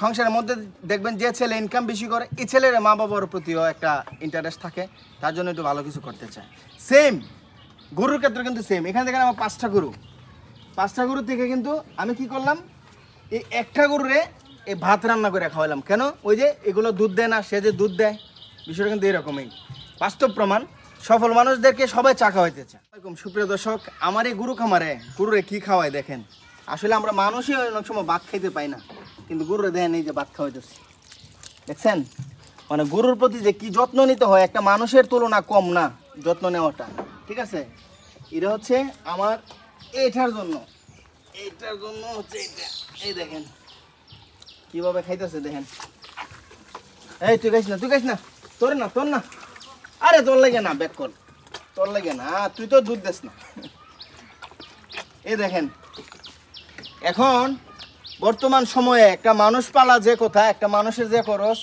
সংসারের মধ্যে দেখবেন যে ছেলে ইনকাম বেশি করে এই ছেলের মা বাবার প্রতিও একটা ইন্টারেস্ট থাকে, তার জন্য একটু ভালো কিছু করতে চায়। সেম গরুর ক্ষেত্রে কিন্তু সেম। এখানে দেখেন আমার পাঁচটা গরু থেকে কিন্তু আমি কি করলাম, এই একটা গরুরে এই ভাত রান্না করে খাওয়ালাম। কেন? ওই যে এগুলো দুধ দেয় না, সে যে দুধ দেয়, বিষয়টা কিন্তু এরকমই বাস্তব প্রমাণ। সফল মানুষদেরকে সবাই চা খাওয়াইতে চায়। সুপ্রিয় দর্শক, আমার এই গরু খামারে গরুরে কি খাওয়ায় দেখেন। আসলে আমরা মানুষই অনেক সময় ভাত খাইতে পাই না, কিন্তু গরুরে দেখেন এই যে ভাত খাওয়াইতেছি, দেখছেন? মানে গরুর প্রতি যে কি যত্ন নিতে হয়, একটা মানুষের তুলনা কম না যত্ন নেওয়াটা, ঠিক আছে? এটা হচ্ছে আমার এইটার জন্য হচ্ছে এটা। এই দেখেন কিভাবে খাইতেছে, দেখেন। এই তুই খাইস না তোর না আরে তোর লাগে না, ব্যাক কর, তোর লাগে না, তুই তো দুধ দিস না। এই দেখেন, এখন বর্তমান সময়ে একটা মানুষ পালা যে কথা, একটা মানুষের যে খরচ,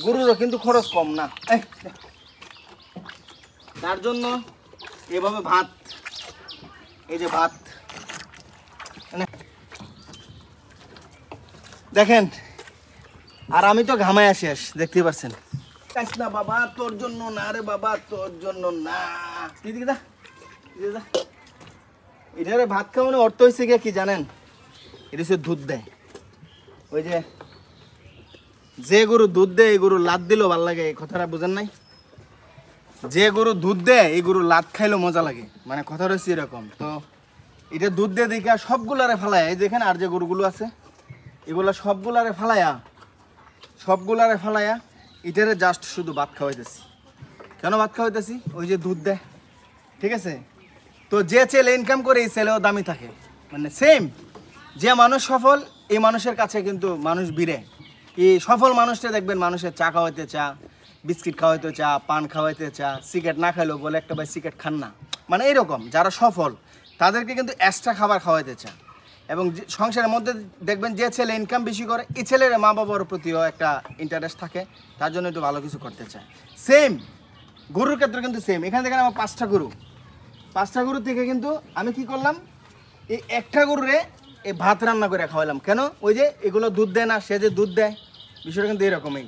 গরুরও কিন্তু খরচ কম না। তার জন্য এভাবে ভাত, এই যে ভাত দেখেন, আর আমি তো ঘামায় শেষ, দেখতে পাচ্ছেন। না বাবা তোর জন্য না, রে বাবা তোর জন্য না, এটারে ভাত খাওয়ানো অর্থ হয়েছে কি জানেন? এটা হচ্ছে দুধ দেয়। ওই যে গরু দুধ দেয়, এই গরু লাত দিলেও ভাল লাগে, এই কথাটা বোঝেন নাই? যে গরু দুধ দেয় এই গরু লাত খাইলেও মজা লাগে, মানে কথা রয়েছে এরকম। তো এটা দুধ দিয়ে দেখে সবগুলারে ফালায়, এই দেখেন আর যে গরুগুলো আছে এগুলা সবগুলারে ফালায়া এটারে জাস্ট শুধু ভাত খাওয়াইতেছি। কেন ভাত খাওয়াইতেছি? ওই যে দুধ দেয়, ঠিক আছে? তো যে ছেলে ইনকাম করে এই ছেলেও দামি থাকে, মানে সেম। যে মানুষ সফল, এই মানুষের কাছে কিন্তু মানুষ ভিড়ে। এই সফল মানুষটা দেখবেন মানুষের চা খাওয়াইতে চা, বিস্কিট খাওয়াইতে চা, পান খাওয়াইতে চা, সিগারেট না খাইলেও বলে একটা ভাই সিগারেট খান না, মানে এইরকম। যারা সফল তাদেরকে কিন্তু এক্সট্রা খাবার খাওয়াইতে চা। এবং সংসারের মধ্যে দেখবেন যে ছেলে ইনকাম বেশি করে এই ছেলের মা বাবার প্রতিও একটা ইন্টারেস্ট থাকে, তার জন্য একটু ভালো কিছু করতে চায়। সেম গরুর ক্ষেত্রে কিন্তু সেম। এখানে দেখেন আমার পাঁচটা গরু থেকে কিন্তু আমি কি করলাম, এই একটা গরুরে এই ভাত রান্না করে খাওয়ালাম। কেন? ওই যে এগুলো দুধ দেয় না, সে যে দুধ দেয়, বিষয়টা কিন্তু এরকমই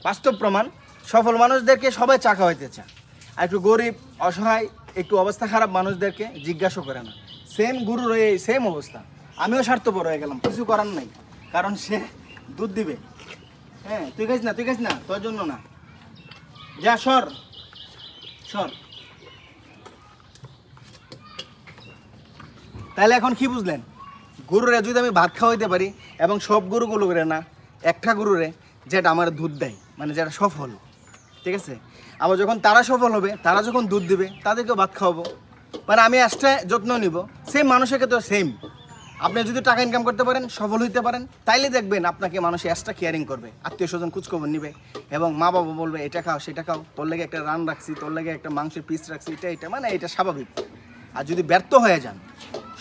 বাস্তব প্রমাণ। সফল মানুষদেরকে সবাই চা খাওয়াইতে চায়, আর একটু গরিব, অসহায়, একটু অবস্থা খারাপ মানুষদেরকে জিজ্ঞাসা করে না। সেম গরুর এই সেম অবস্থা। আমিও স্বার্থপর হয়ে গেলাম, কিছু করার নাই, কারণ সে দুধ দিবে। হ্যাঁ, তুই খাইস না, তোর জন্য না, যা সর। তাহলে এখন কি বুঝলেন? গরুরে যদি আমি ভাত খাওয়াইতে পারি, এবং সব গরুগুলোরে না, একটা গরুরে যেটা আমার দুধ দেয়, মানে যেটা সফল, ঠিক আছে? আবার যখন তারা সফল হবে, তারা যখন দুধ দিবে, তাদেরকেও ভাত খাওয়াবো, মানে আমি এক্সট্রা যত্ন নিব। সেম মানুষের ক্ষেত্রে সেম। আপনি যদি টাকা ইনকাম করতে পারেন, সফল হইতে পারেন, তাইলে দেখবেন আপনাকে মানুষ এক্সট্রা কেয়ারিং করবে, আত্মীয় স্বজন খোঁজখবর নিবে, এবং মা বাবা বলবে এটা খাও সেটা খাও, তোর লেগে একটা রান রাখছি, তোর লেগে একটা মাংসের পিস রাখছি, এটা মানে এটা স্বাভাবিক। আর যদি ব্যর্থ হয়ে যান,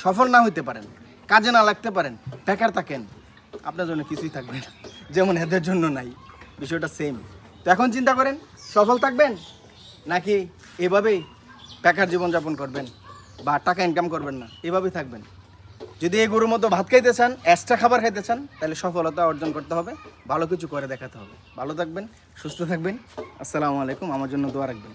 সফল না হইতে পারেন, কাজে না লাগতে পারেন, বেকার থাকেন, আপনার জন্য কিছুই থাকবে না, যেমন এদের জন্য নাই। বিষয়টা সেম। তো এখন চিন্তা করেন, সফল থাকবেন নাকি এভাবেই বেকার জীবনযাপন করবেন, বা টাকা ইনকাম করবেন না, এভাবেই থাকবেন? যদি এই গরুর মতো ভাত খাইতে চান, এক্সট্রা খাবার খাইতে চান, তাহলে সফলতা অর্জন করতে হবে, ভালো কিছু করে দেখাতে হবে। ভালো থাকবেন, সুস্থ থাকবেন। আসসালামু আলাইকুম। আমার জন্য দোয়া রাখবেন।